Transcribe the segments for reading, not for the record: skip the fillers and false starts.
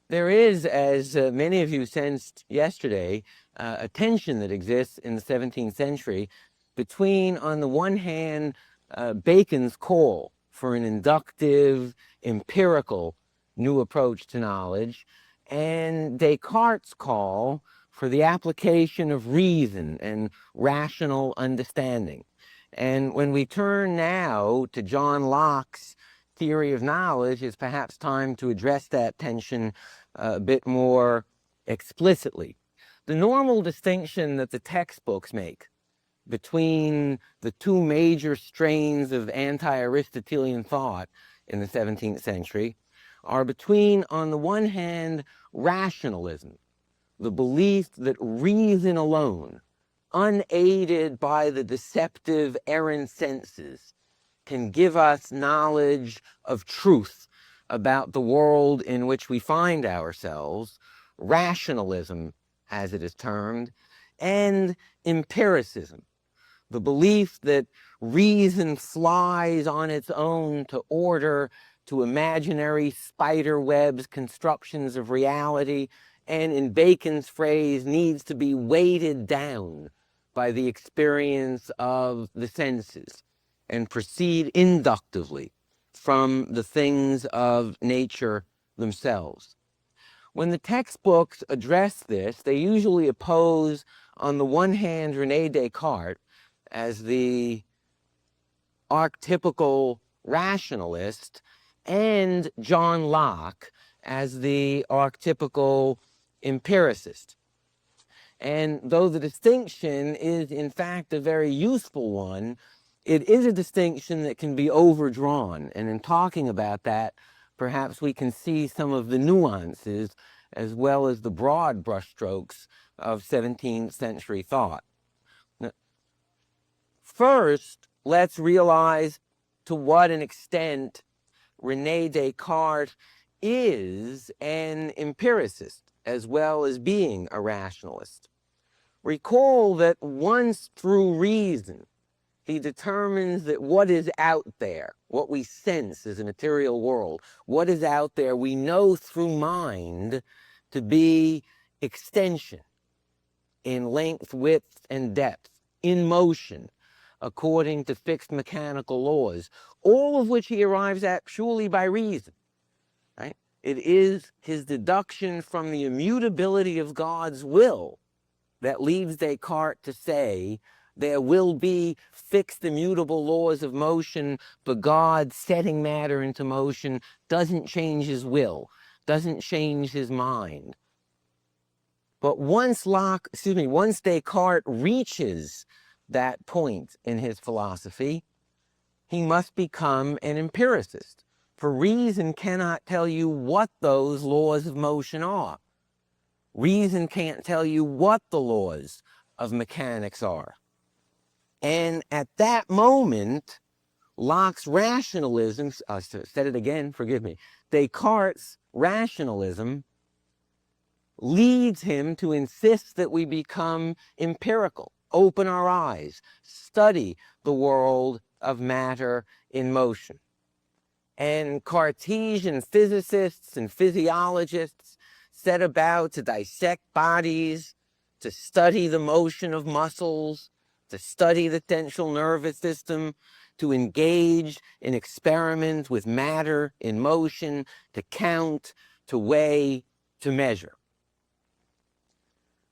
There is, as many of you sensed yesterday, a tension that exists in the 17th century between, on the one hand, Bacon's call for an inductive, empirical new approach to knowledge, and Descartes' call for the application of reason and rational understanding. And when we turn now to John Locke's theory of knowledge, it's perhaps time to address that tension a bit more explicitly. The normal distinction that the textbooks make between the two major strains of anti-Aristotelian thought in the 17th century are between, on the one hand, rationalism, the belief that reason alone, unaided by the deceptive errant senses, can give us knowledge of truth about the world in which we find ourselves, rationalism, as it is termed, and empiricism, the belief that reason flies on its own to order, to imaginary spider webs, constructions of reality, and in Bacon's phrase, needs to be weighted down by the experience of the senses and proceed inductively from the things of nature themselves. When the textbooks address this, they usually oppose, on the one hand, René Descartes as the archetypical rationalist and John Locke as the archetypical empiricist. And though the distinction is, in fact, a very useful one, it is a distinction that can be overdrawn. And in talking about that, perhaps we can see some of the nuances as well as the broad brushstrokes of 17th century thought. Now, first, let's realize to what an extent René Descartes is an empiricist as well as being a rationalist. Recall that once through reason, he determines that what is out there, what we sense as a material world, what is out there, we know through mind to be extension in length, width, and depth, in motion, according to fixed mechanical laws, all of which he arrives at purely by reason. Right? It is his deduction from the immutability of God's will that leads Descartes to say there will be fixed immutable laws of motion, but God setting matter into motion doesn't change his will, doesn't change his mind. But once Descartes reaches that point in his philosophy, he must become an empiricist. For reason cannot tell you what those laws of motion are. Reason can't tell you what the laws of mechanics are. And at that moment, Locke's rationalism, said it again, forgive me, Descartes' rationalism leads him to insist that we become empirical, open our eyes, study the world of matter in motion. And Cartesian physicists and physiologists set about to dissect bodies, to study the motion of muscles, to study the central nervous system, to engage in experiments with matter in motion, to count, to weigh, to measure.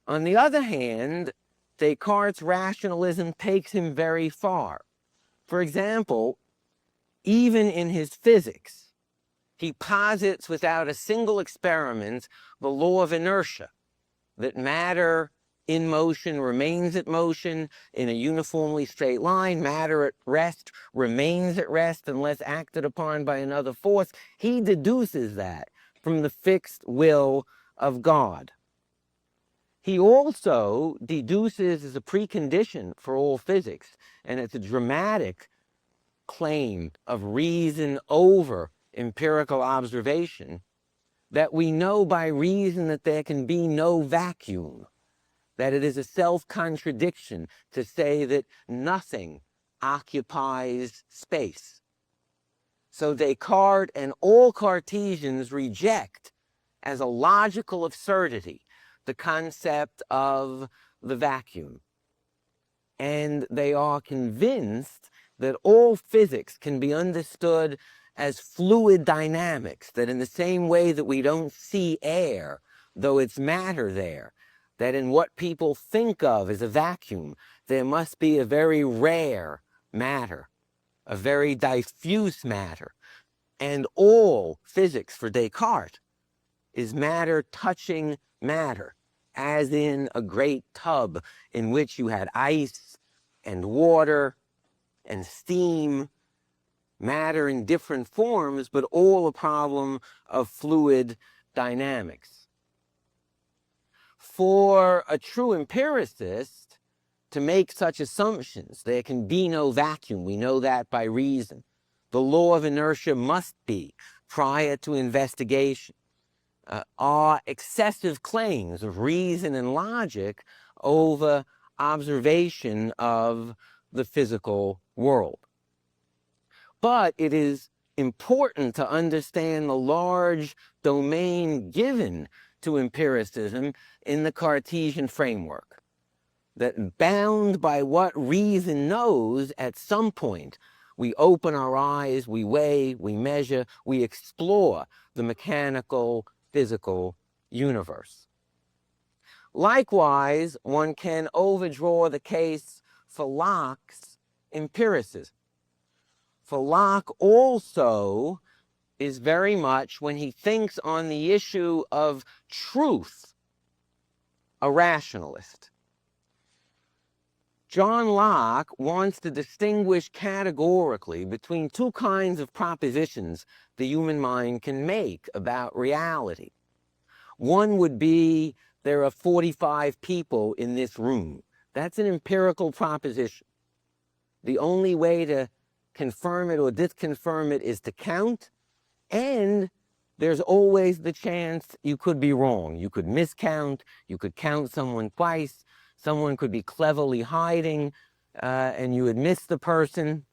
On the other hand, Descartes' rationalism takes him very far. For example, even in his physics, he posits without a single experiment the law of inertia, that matter in motion remains at motion in a uniformly straight line. Matter at rest remains at rest unless acted upon by another force. He deduces that from the fixed will of God. He also deduces as a precondition for all physics, and it's a dramatic claim of reason over empirical observation, that we know by reason that there can be no vacuum, that it is a self-contradiction to say that nothing occupies space. So Descartes and all Cartesians reject as a logical absurdity the concept of the vacuum. And they are convinced that all physics can be understood as fluid dynamics, that in the same way that we don't see air, though it's matter there, that in what people think of as a vacuum, there must be a very rare matter, a very diffuse matter. And all physics for Descartes is matter touching matter, as in a great tub in which you had ice and water and steam, matter in different forms, but all a problem of fluid dynamics. For a true empiricist to make such assumptions, there can be no vacuum. We know that by reason. The law of inertia must be prior to investigation. Are excessive claims of reason and logic over observation of the physical world. But it is important to understand the large domain given to empiricism in the Cartesian framework, that bound by what reason knows, at some point we open our eyes, we weigh, we measure, we explore the mechanical, physical universe. Likewise, one can overdraw the case for Locke's empiricism. For Locke also is very much, when he thinks on the issue of truth, a rationalist. John Locke wants to distinguish categorically between two kinds of propositions the human mind can make about reality. One would be, there are 45 people in this room. That's an empirical proposition. The only way to confirm it or disconfirm it is to count, and there's always the chance you could be wrong. You could miscount, you could count someone twice, someone could be cleverly hiding, and you would miss the person.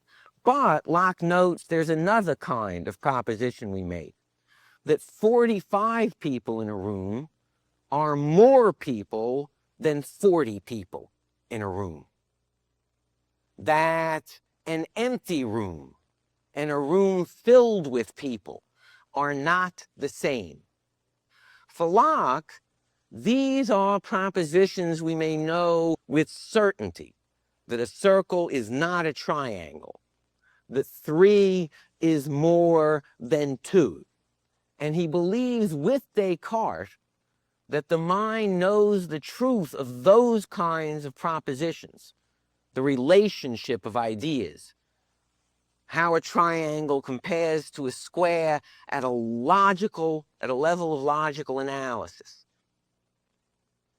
But Locke notes there's another kind of proposition we make, that 45 people in a room are more people than 40 people in a room. That an empty room and a room filled with people are not the same. For Locke, these are propositions we may know with certainty, that a circle is not a triangle, that 3 is more than 2. And he believes with Descartes that the mind knows the truth of those kinds of propositions, the relationship of ideas, how a triangle compares to a square at a level of logical analysis,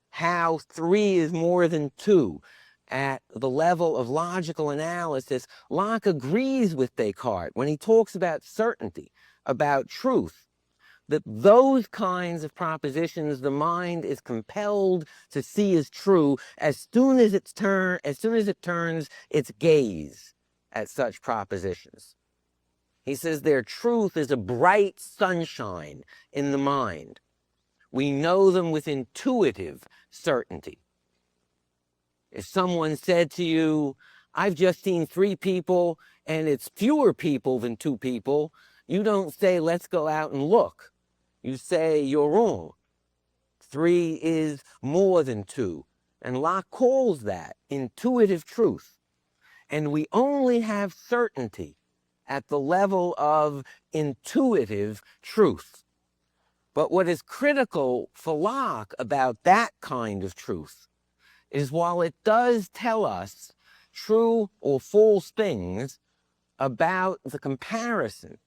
how 3 is more than 2 at the level of logical analysis. Locke agrees with Descartes when he talks about certainty, about truth, that those kinds of propositions the mind is compelled to see as true as soon as it turns its gaze at such propositions. He says their truth is a bright sunshine in the mind. We know them with intuitive certainty. If someone said to you, I've just seen 3 people and it's fewer people than 2 people, you don't say, let's go out and look. You say, you're wrong. 3 is more than 2. And Locke calls that intuitive truth. And we only have certainty at the level of intuitive truth. But what is critical for Locke about that kind of truth is, while it does tell us true or false things about the comparison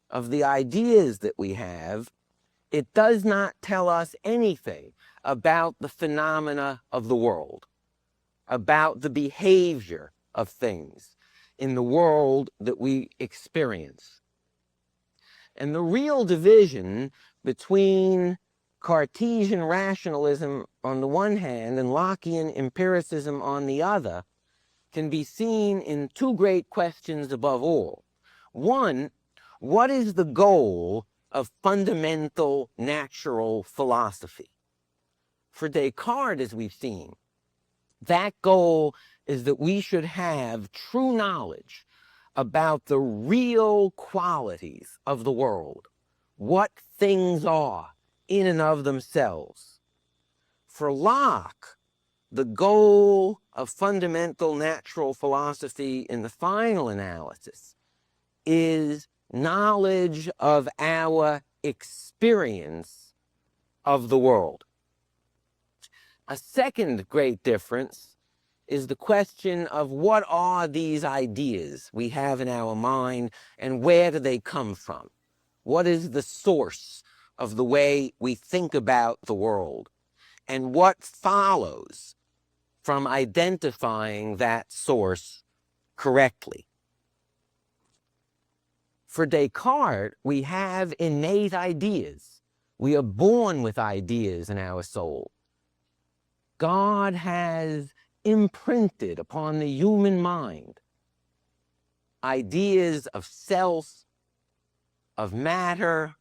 of the ideas that we have, it does not tell us anything about the phenomena of the world, about the behavior of things in the world that we experience. And the real division between Cartesian rationalism on the one hand and Lockean empiricism on the other can be seen in 2 great questions above all. One, what is the goal of fundamental natural philosophy. For Descartes, as we've seen, that goal is that we should have true knowledge about the real qualities of the world, what things are in and of themselves. For Locke, the goal of fundamental natural philosophy in the final analysis is knowledge of our experience of the world. A second great difference is the question of what are these ideas we have in our mind and where do they come from? What is the source of the way we think about the world? And what follows from identifying that source correctly? For Descartes, we have innate ideas. We are born with ideas in our soul. God has imprinted upon the human mind ideas of self, of matter,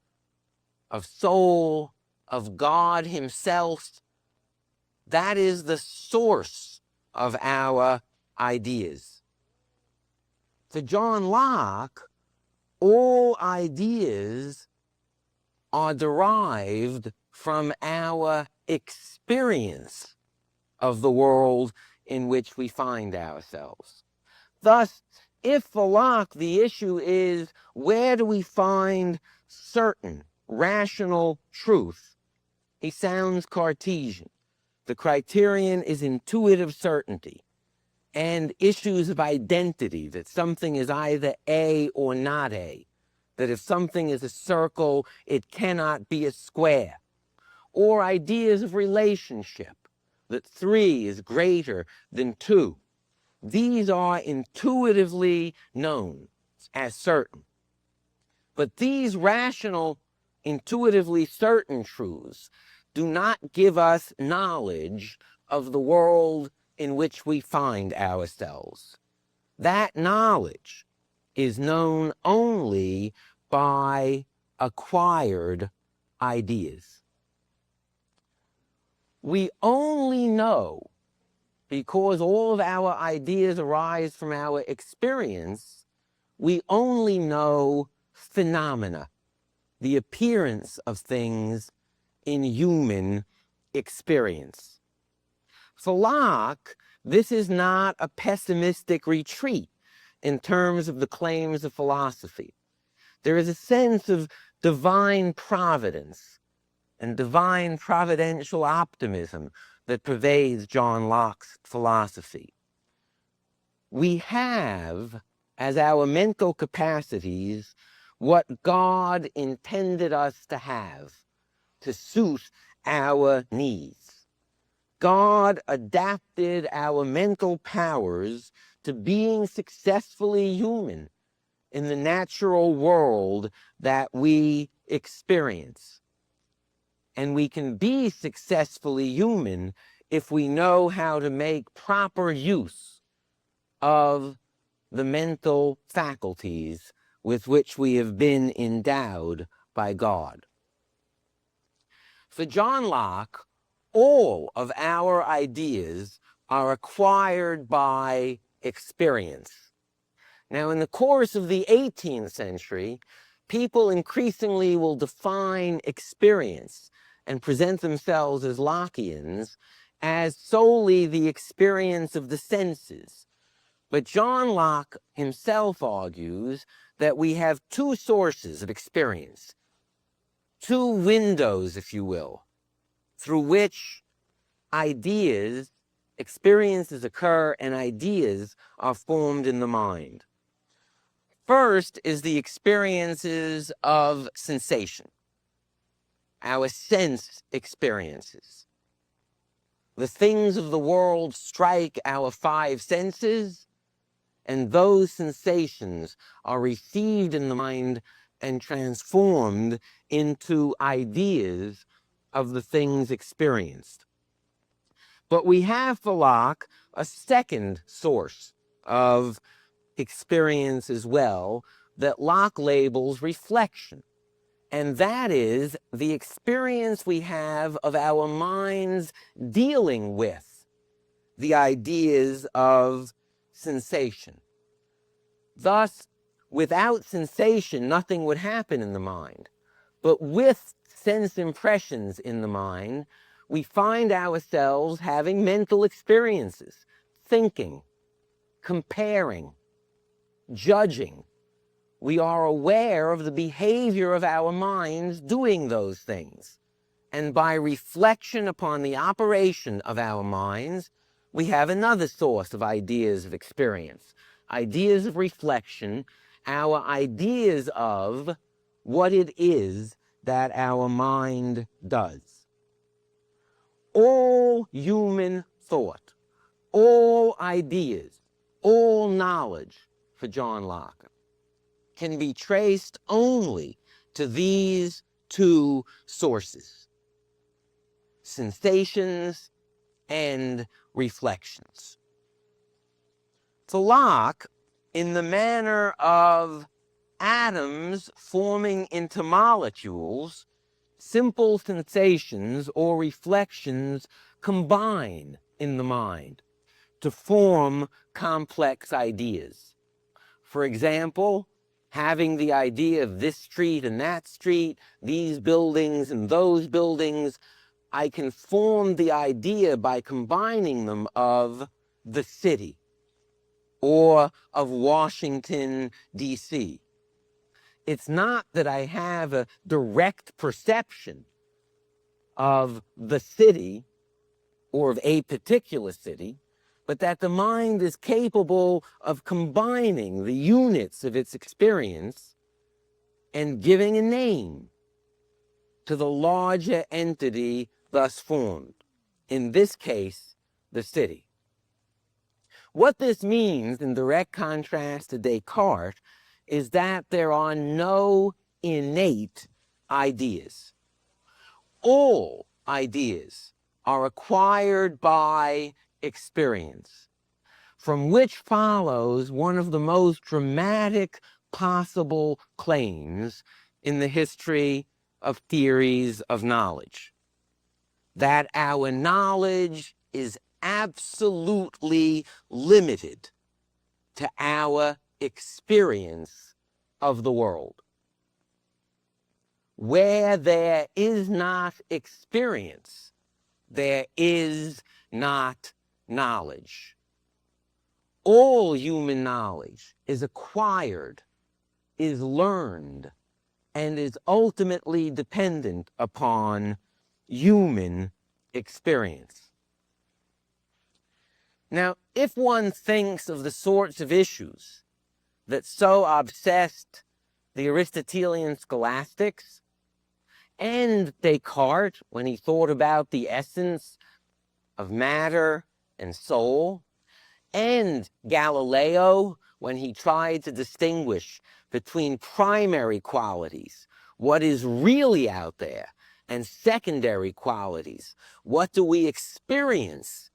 of soul, of God himself. That is the source of our ideas. For John Locke, all ideas are derived from our experience of the world in which we find ourselves. Thus, if for Locke the issue is where do we find certain rational truth, he sounds Cartesian. The criterion is intuitive certainty and issues of identity, that something is either A or not A, that if something is a circle, it cannot be a square, or ideas of relationship, that 3 is greater than 2. These are intuitively known as certain. But these rational, intuitively certain truths do not give us knowledge of the world in which we find ourselves. That knowledge is known only by acquired ideas. We only know, because all of our ideas arise from our experience, we only know phenomena, the appearance of things in human experience. For Locke, this is not a pessimistic retreat in terms of the claims of philosophy. There is a sense of divine providence and divine providential optimism that pervades John Locke's philosophy. We have, as our mental capacities, what God intended us to have to suit our needs. God adapted our mental powers to being successfully human in the natural world that we experience. And we can be successfully human if we know how to make proper use of the mental faculties with which we have been endowed by God. For John Locke, all of our ideas are acquired by experience. Now, in the course of the 18th century, people increasingly will define experience and present themselves as Lockeans as solely the experience of the senses. But John Locke himself argues that we have 2 sources of experience, 2 windows, if you will, through which ideas, experiences occur and ideas are formed in the mind. First is the experiences of sensation, our sense experiences. The things of the world strike our 5 senses, and those sensations are received in the mind and transformed into ideas of the things experienced. But we have for Locke a second source of experience as well that Locke labels reflection. and that is the experience we have of our minds dealing with the ideas of sensation. Thus, without sensation, nothing would happen in the mind. But with sense impressions in the mind, we find ourselves having mental experiences, thinking, comparing, judging. We are aware of the behavior of our minds doing those things. And by reflection upon the operation of our minds, we have another source of ideas of experience, ideas of reflection, our ideas of what it is that our mind does. All human thought, all ideas, all knowledge, for John Locke, can be traced only to these two sources: sensations and reflections. For Locke, in the manner of atoms forming into molecules, simple sensations or reflections combine in the mind to form complex ideas. For example, having the idea of this street and that street, these buildings and those buildings, I can form the idea by combining them of the city or of Washington, D.C. It's not that I have a direct perception of the city or of a particular city, but that the mind is capable of combining the units of its experience and giving a name to the larger entity thus formed, in this case, the city. What this means, in direct contrast to Descartes, is that there are no innate ideas. All ideas are acquired by experience, from which follows one of the most dramatic possible claims in the history of theories of knowledge, that our knowledge is absolutely limited to our experience of the world. Where there is not experience, there is not knowledge. All human knowledge is acquired, is learned, and is ultimately dependent upon human experience. Now, if one thinks of the sorts of issues that so obsessed the Aristotelian scholastics, and Descartes when he thought about the essence of matter and soul, and Galileo when he tried to distinguish between primary qualities, what is really out there, and secondary qualities, what do we experience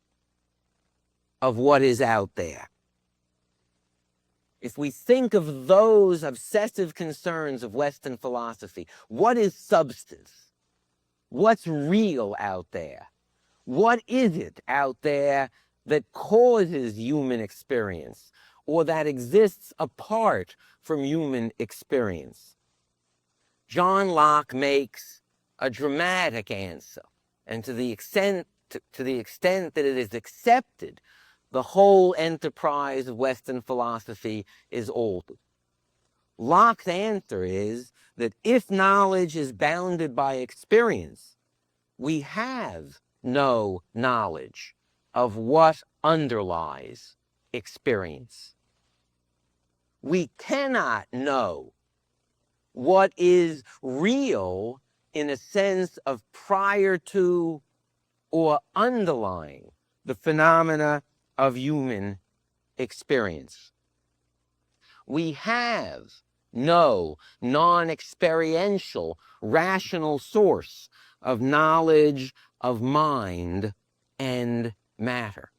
of what is out there. If we think of those obsessive concerns of Western philosophy, what is substance? What's real out there? What is it out there that causes human experience, or that exists apart from human experience? John Locke makes a dramatic answer, and to the extent that it is accepted, the whole enterprise of Western philosophy is altered. Locke's answer is that if knowledge is bounded by experience, we have no knowledge of what underlies experience. We cannot know what is real in a sense of prior to or underlying the phenomena of human experience. We have no non-experiential rational source of knowledge of mind and matter.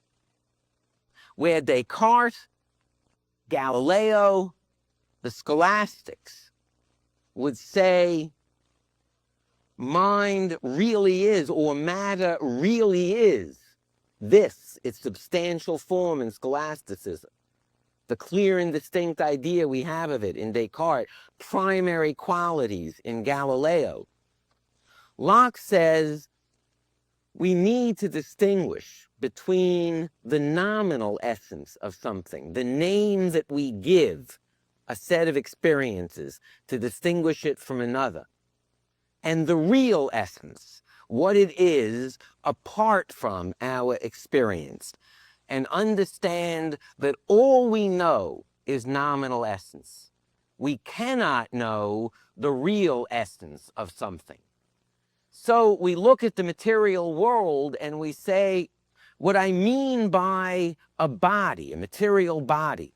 Where Descartes, Galileo, the scholastics would say mind really is, or matter really is, this, its substantial form in scholasticism, the clear and distinct idea we have of it in Descartes, primary qualities in Galileo. Locke says we need to distinguish between the nominal essence of something, the name that we give a set of experiences to distinguish it from another, and the real essence, what it is apart from our experience, and understand that all we know is nominal essence. We cannot know the real essence of something. So we look at the material world and we say, what I mean by a body, a material body,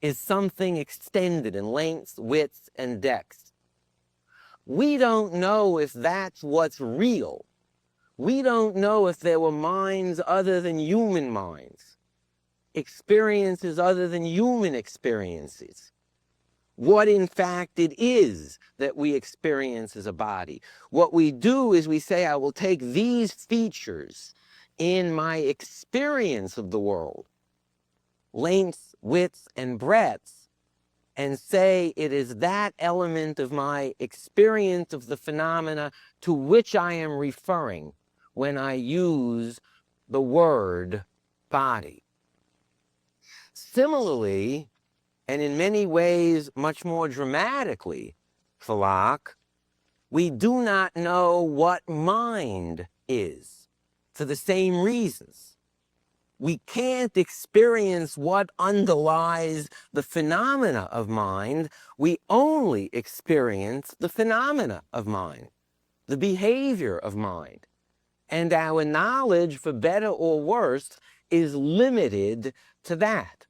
is something extended in lengths, widths, and depths. We don't know if that's what's real. We don't know if there were minds other than human minds, experiences other than human experiences. What in fact it is that we experience as a body. What we do is we say, I will take these features in my experience of the world, lengths, widths, and breadths, and say it is that element of my experience of the phenomena to which I am referring when I use the word body. Similarly, and in many ways much more dramatically for Locke, we do not know what mind is for the same reasons. We can't experience what underlies the phenomena of mind. We only experience the phenomena of mind, the behavior of mind. And our knowledge, for better or worse, is limited to that.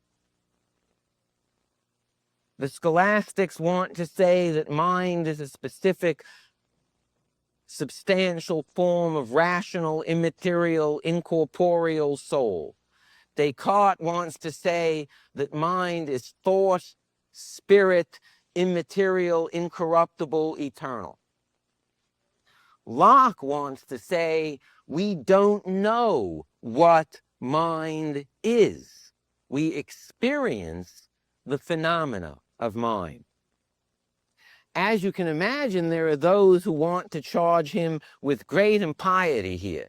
The scholastics want to say that mind is a specific, substantial form of rational, immaterial, incorporeal soul. Descartes wants to say that mind is thought, spirit, immaterial, incorruptible, eternal. Locke wants to say we don't know what mind is. We experience the phenomena of mind. As you can imagine, there are those who want to charge him with great impiety here.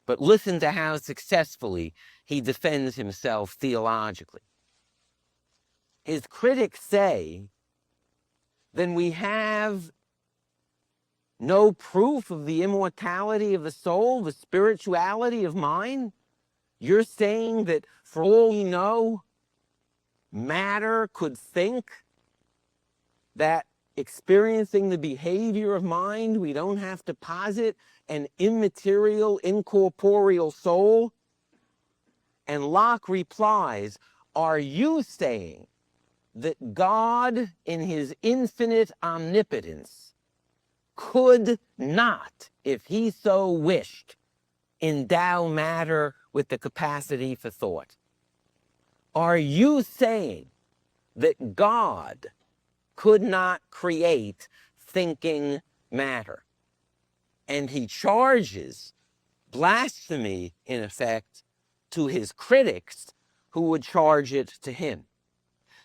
But listen to how successfully he defends himself theologically. His critics say, then we have no proof of the immortality of the soul, the spirituality of mind? You're saying that for all we know, matter could think that experiencing the behavior of mind, we don't have to posit an immaterial, incorporeal soul? And Locke replies, are you saying that God, in his infinite omnipotence, could not, if he so wished, endow matter with the capacity for thought? Are you saying that God could not create thinking matter? And he charges blasphemy, in effect, to his critics who would charge it to him.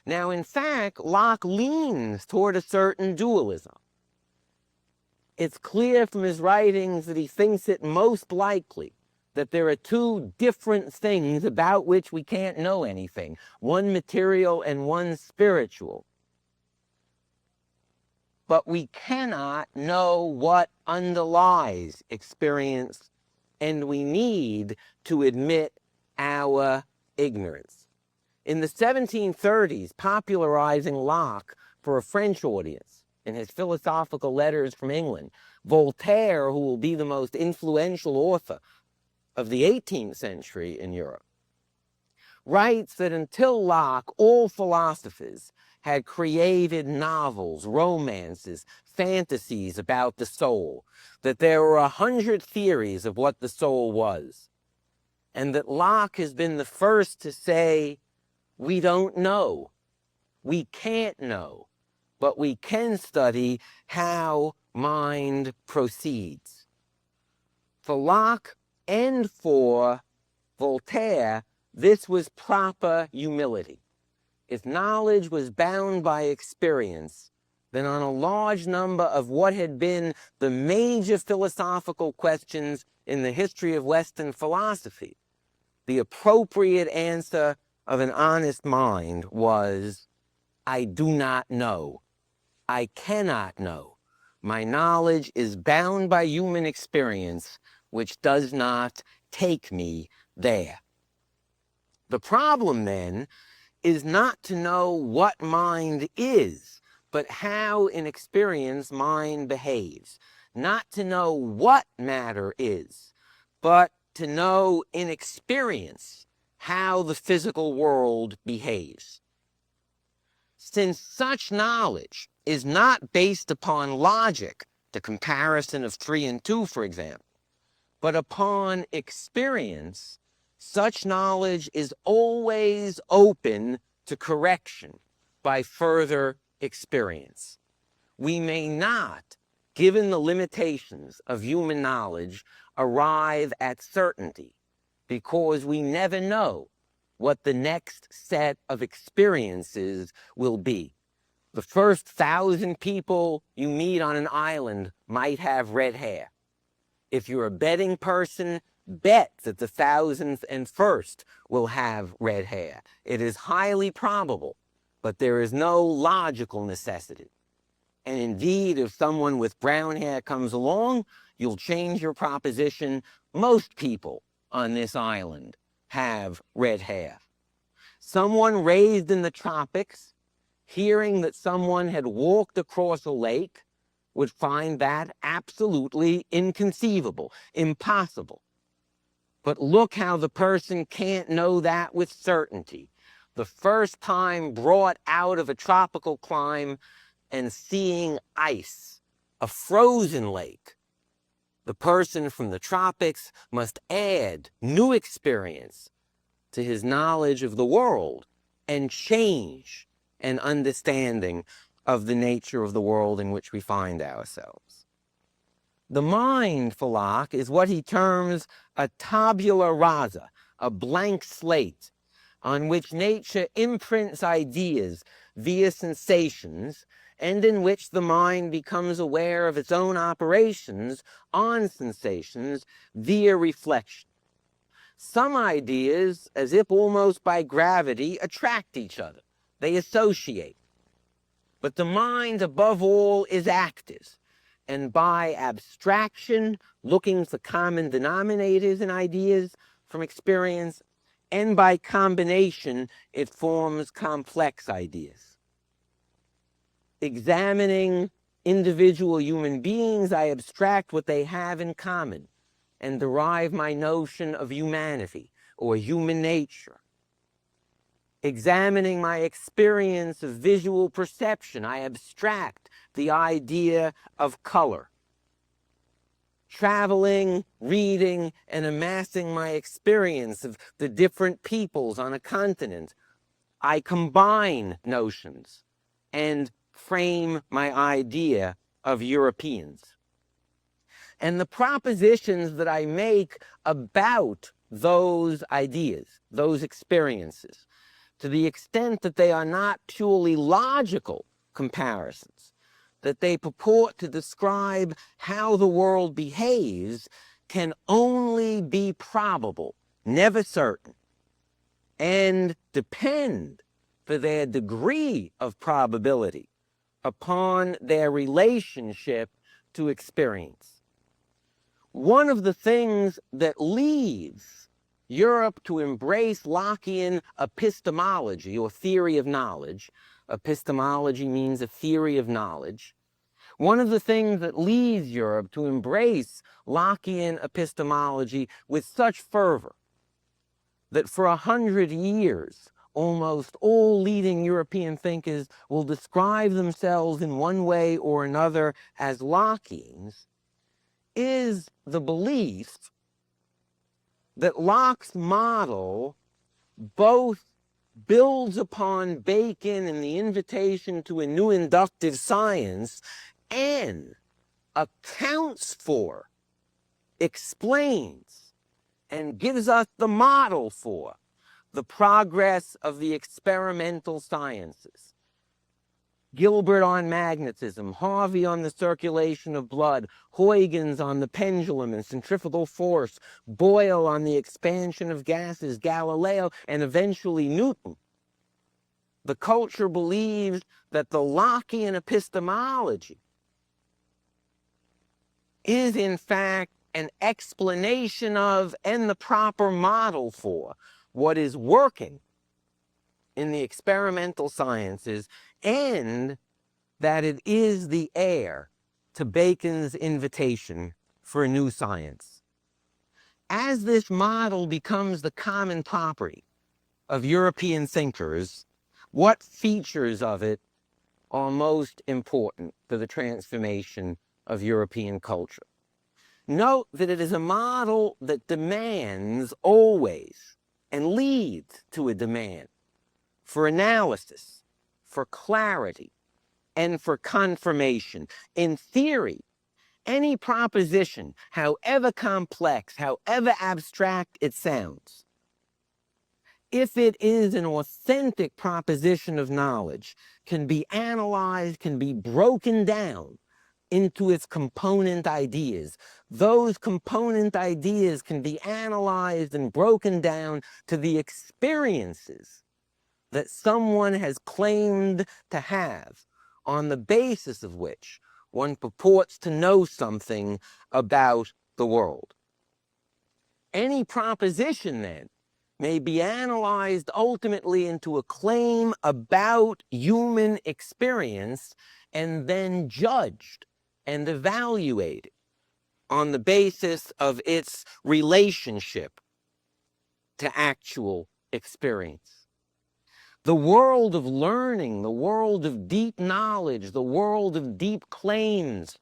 Now, in fact, Locke leans toward a certain dualism. It's clear from his writings that he thinks it most likely that there are two different things about which we can't know anything, one material and one spiritual. But we cannot know what underlies experience, and we need to admit our ignorance. In the 1730s, popularizing Locke for a French audience in his philosophical letters from England, Voltaire, who will be the most influential author of the 18th century in Europe, writes that until Locke, all philosophers had created novels, romances, fantasies about the soul, that there were 100 theories of what the soul was, and that Locke has been the first to say, we don't know, we can't know, but we can study how mind proceeds. For Locke and for Voltaire, this was proper humility. If knowledge was bound by experience, then on a large number of what had been the major philosophical questions in the history of Western philosophy, the appropriate answer of an honest mind was, I do not know. I cannot know. My knowledge is bound by human experience, which does not take me there. The problem, then, is not to know what mind is, but how in experience mind behaves. Not to know what matter is, but to know in experience how the physical world behaves. Since such knowledge is not based upon logic, the comparison of 3 and 2, for example, but upon experience, such knowledge is always open to correction by further experience. We may not, given the limitations of human knowledge, arrive at certainty, because we never know what the next set of experiences will be. The first 1,000 people you meet on an island might have red hair. If you're a betting person, bet that the 1,001st will have red hair. It is highly probable, but there is no logical necessity. And indeed, if someone with brown hair comes along, you'll change your proposition. Most people on this island have red hair. Someone raised in the tropics, hearing that someone had walked across a lake, would find that absolutely inconceivable, impossible. But look how the person can't know that with certainty. The first time brought out of a tropical clime and seeing ice, a frozen lake, the person from the tropics must add new experience to his knowledge of the world and change an understanding of the nature of the world in which we find ourselves. The mind, for Locke, is what he terms a tabula rasa, a blank slate, on which nature imprints ideas via sensations, and in which the mind becomes aware of its own operations on sensations via reflection. Some ideas, as if almost by gravity, attract each other. They associate. But the mind, above all, is active, and by abstraction, looking for common denominators in ideas from experience, and by combination, it forms complex ideas. Examining individual human beings, I abstract what they have in common and derive my notion of humanity or human nature. Examining my experience of visual perception, I abstract the idea of color. Traveling, reading, and amassing my experience of the different peoples on a continent, I combine notions and frame my idea of Europeans. And the propositions that I make about those ideas, those experiences, to the extent that they are not purely logical comparisons, that they purport to describe how the world behaves, can only be probable, never certain, and depend for their degree of probability upon their relationship to experience. One of the things that leads Europe to embrace Lockean epistemology, or theory of knowledge — epistemology means a theory of knowledge — one of the things that leads Europe to embrace Lockean epistemology with such fervor that for 100 years, almost all leading European thinkers will describe themselves in one way or another as Lockeans, is the belief that Locke's model both builds upon Bacon and the invitation to a new inductive science, and accounts for, explains, and gives us the model for the progress of the experimental sciences. Gilbert on magnetism, Harvey on the circulation of blood, Huygens on the pendulum and centrifugal force, Boyle on the expansion of gases, Galileo, and eventually Newton. The culture believes that the Lockean epistemology is in fact an explanation of and the proper model for what is working in the experimental sciences, and that it is the heir to Bacon's invitation for a new science. As this model becomes the common property of European thinkers, what features of it are most important to the transformation of European culture? Note that it is a model that demands always and leads to a demand for analysis, for clarity, and for confirmation. In theory, any proposition, however complex, however abstract it sounds, if it is an authentic proposition of knowledge, can be analyzed, can be broken down into its component ideas. Those component ideas can be analyzed and broken down to the experiences that someone has claimed to have, on the basis of which one purports to know something about the world. Any proposition, then, may be analyzed ultimately into a claim about human experience and then judged and evaluated on the basis of its relationship to actual experience. The world of learning, the world of deep knowledge, the world of deep claims,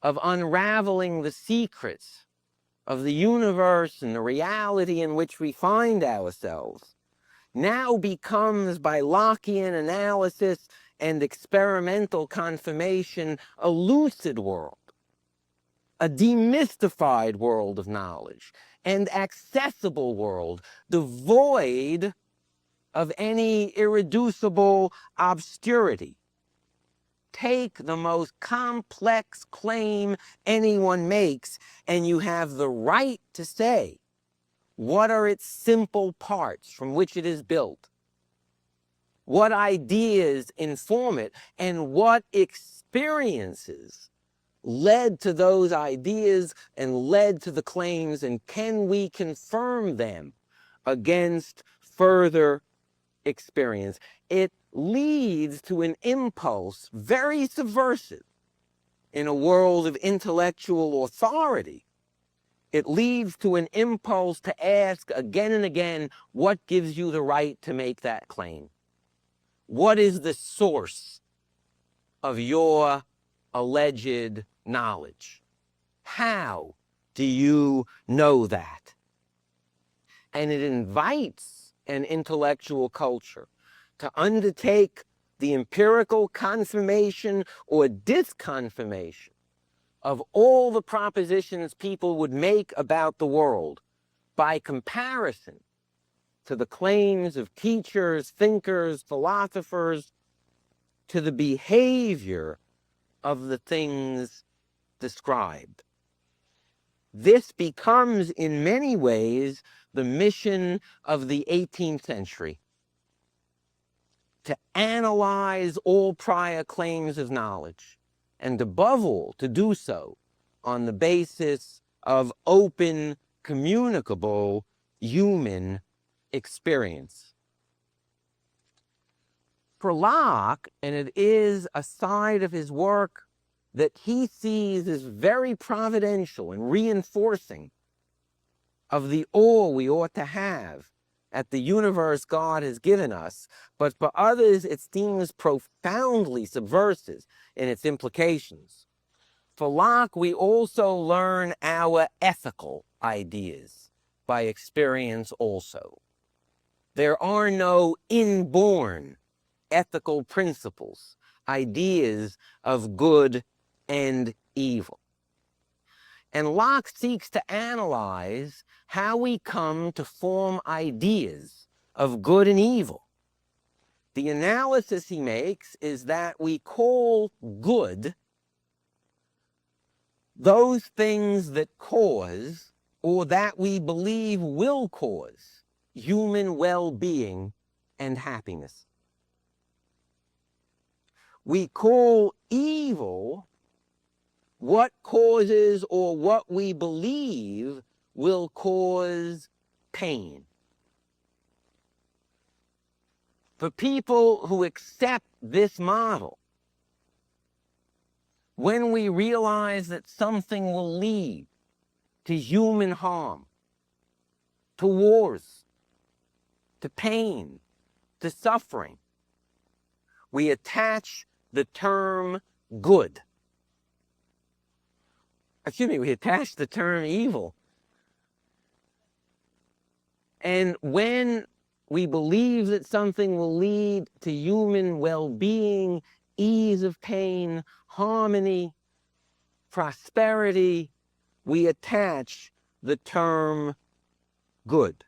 of unraveling the secrets of the universe and the reality in which we find ourselves, now becomes, by Lockean analysis and experimental confirmation, a lucid world, a demystified world of knowledge, and accessible world, devoid of any irreducible obscurity. Take the most complex claim anyone makes, and you have the right to say, what are its simple parts from which it is built? What ideas inform it, and what experiences led to those ideas and led to the claims, and can we confirm them against further experience? It leads to an impulse, very subversive in a world of intellectual authority. It leads to an impulse to ask again and again, what gives you the right to make that claim? What is the source of your alleged knowledge? How do you know that? And it invites an intellectual culture to undertake the empirical confirmation or disconfirmation of all the propositions people would make about the world by comparison to the claims of teachers, thinkers, philosophers, to the behavior of the things described. This becomes, in many ways, the mission of the 18th century, to analyze all prior claims of knowledge, and above all, to do so on the basis of open, communicable human experience. For Locke, and it is a side of his work that he sees as very providential and reinforcing of the awe we ought to have at the universe God has given us, but for others it seems profoundly subversive in its implications. For Locke, we also learn our ethical ideas by experience also. There are no inborn ethical principles, ideas of good and evil. And Locke seeks to analyze how we come to form ideas of good and evil. The analysis he makes is that we call good those things that cause, or that we believe will cause, human well-being and happiness. We call evil what causes or what we believe will cause pain. For people who accept this model, when we realize that something will lead to human harm, to wars, to pain, to suffering, we attach the term good. We attach the term evil. And when we believe that something will lead to human well-being, ease of pain, harmony, prosperity, we attach the term good.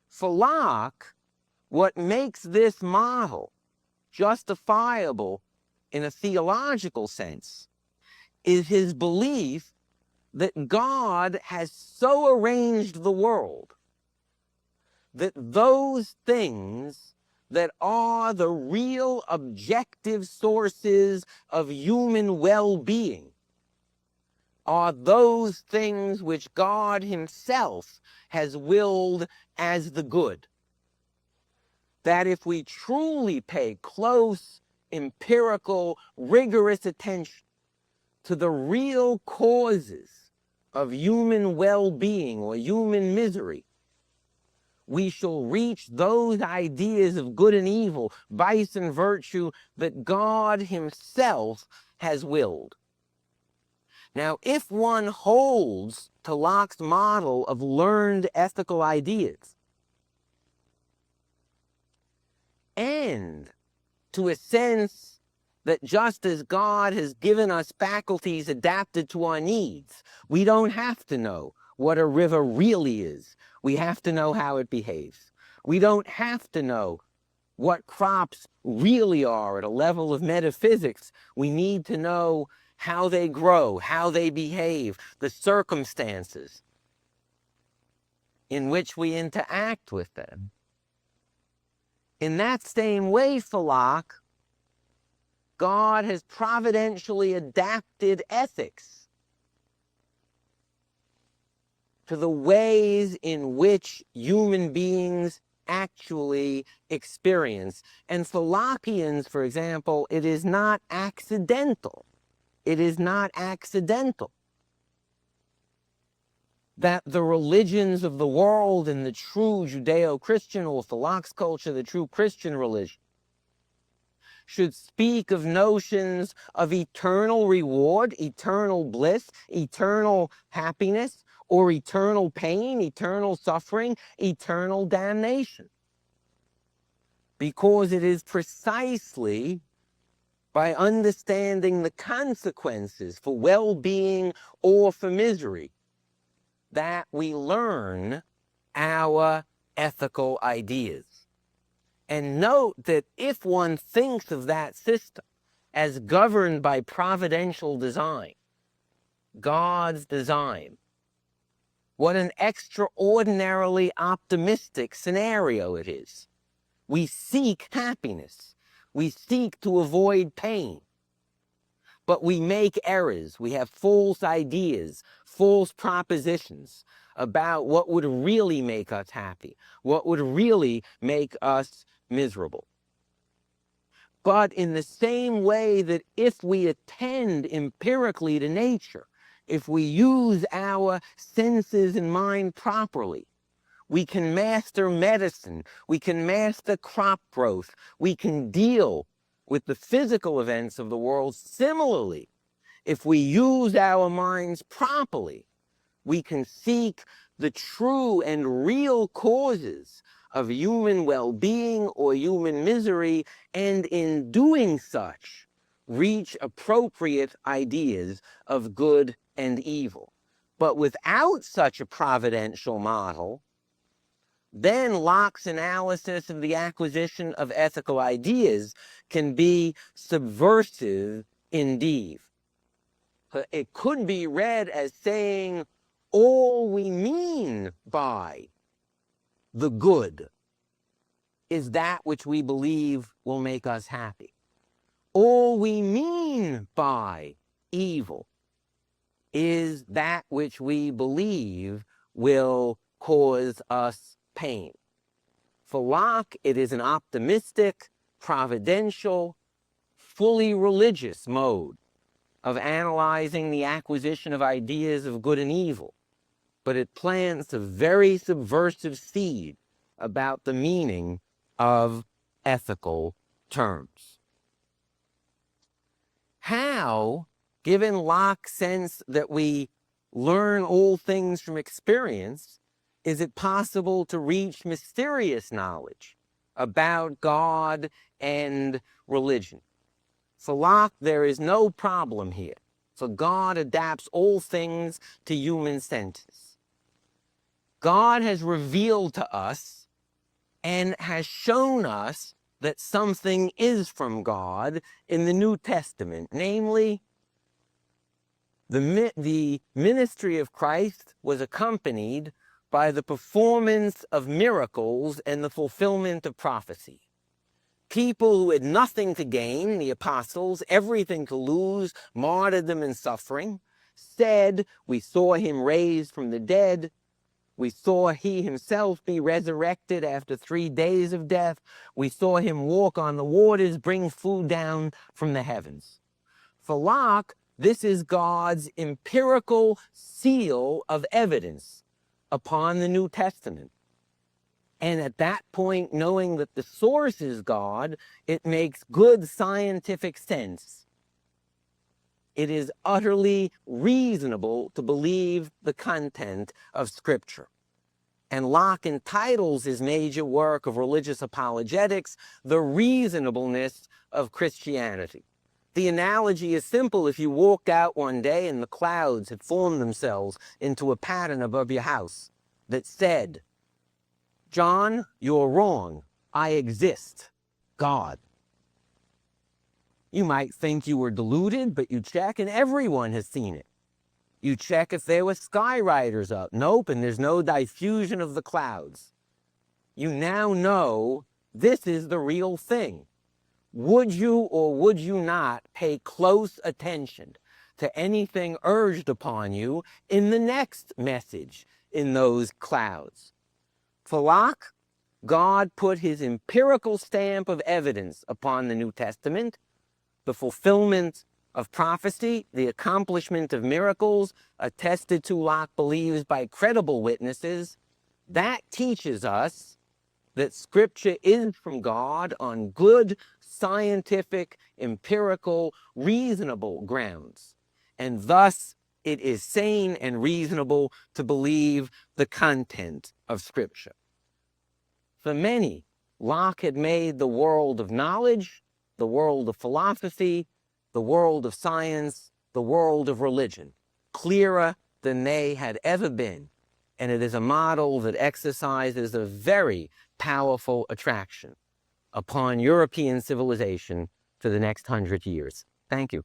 For Locke, what makes this model justifiable in a theological sense is his belief that God has so arranged the world that those things that are the real objective sources of human well-being are those things which God himself has willed as the good. That if we truly pay close, empirical, rigorous attention to the real causes of human well-being or human misery, we shall reach those ideas of good and evil, vice and virtue, that God himself has willed. Now, if one holds to Locke's model of learned ethical ideas, and to a sense that just as God has given us faculties adapted to our needs, we don't have to know what a river really is. We have to know how it behaves. We don't have to know what crops really are at a level of metaphysics. We need to know how they grow, how they behave, the circumstances in which we interact with them. In that same way, for Locke, God has providentially adapted ethics to the ways in which human beings actually experience. And for Lockeans, for example, it is not accidental. It is not accidental that the religions of the world and the true Judeo-Christian, or for Locke's culture, the true Christian religion, should speak of notions of eternal reward, eternal bliss, eternal happiness, or eternal pain, eternal suffering, eternal damnation. Because it is precisely by understanding the consequences for well-being or for misery that we learn our ethical ideas. And note that if one thinks of that system as governed by providential design, God's design, what an extraordinarily optimistic scenario it is. We seek happiness. We seek to avoid pain. But we make errors. We have false ideas, false propositions about what would really make us happy, what would really make us miserable. But in the same way that if we attend empirically to nature, if we use our senses and mind properly, we can master medicine, we can master crop growth, we can deal with the physical events of the world. Similarly, if we use our minds properly, we can seek the true and real causes of human well-being or human misery, and in doing such, reach appropriate ideas of good and evil. But without such a providential model, then Locke's analysis of the acquisition of ethical ideas can be subversive indeed. It could be read as saying all we mean by the good is that which we believe will make us happy. All we mean by evil is that which we believe will cause us pain. For Locke, it is an optimistic, providential, fully religious mode of analyzing the acquisition of ideas of good and evil, but it plants a very subversive seed about the meaning of ethical terms. How, given Locke's sense that we learn all things from experience, is it possible to reach mysterious knowledge about God and religion? For Locke, there is no problem here, for God adapts all things to human senses. God has revealed to us and has shown us that something is from God in the New Testament, namely, the ministry of Christ was accompanied by the performance of miracles and the fulfillment of prophecy. People who had nothing to gain, the apostles, everything to lose, martyrdom and suffering, said, we saw him raised from the dead. We saw he himself be resurrected after 3 days of death. We saw him walk on the waters, bring food down from the heavens. For Locke, this is God's empirical seal of evidence upon the New Testament. And at that point, knowing that the source is God, it makes good scientific sense. It is utterly reasonable to believe the content of Scripture. And Locke entitles his major work of religious apologetics, The Reasonableness of Christianity. The analogy is simple. If you walked out one day and the clouds had formed themselves into a pattern above your house that said, John, you're wrong. I exist. God. You might think you were deluded, but you check and everyone has seen it. You check if there were skyriders up. Nope, and there's no diffusion of the clouds. You now know this is the real thing. Would you or would you not pay close attention to anything urged upon you in the next message in those clouds? For Locke, God put his empirical stamp of evidence upon the New Testament, the fulfillment of prophecy, the accomplishment of miracles, attested to, Locke believes, by credible witnesses. That teaches us that Scripture is from God on good, scientific, empirical, reasonable grounds. And thus, it is sane and reasonable to believe the content of Scripture. For many, Locke had made the world of knowledge, the world of philosophy, the world of science, the world of religion, clearer than they had ever been. And it is a model that exercises a very powerful attraction upon European civilization for the next 100 years. Thank you.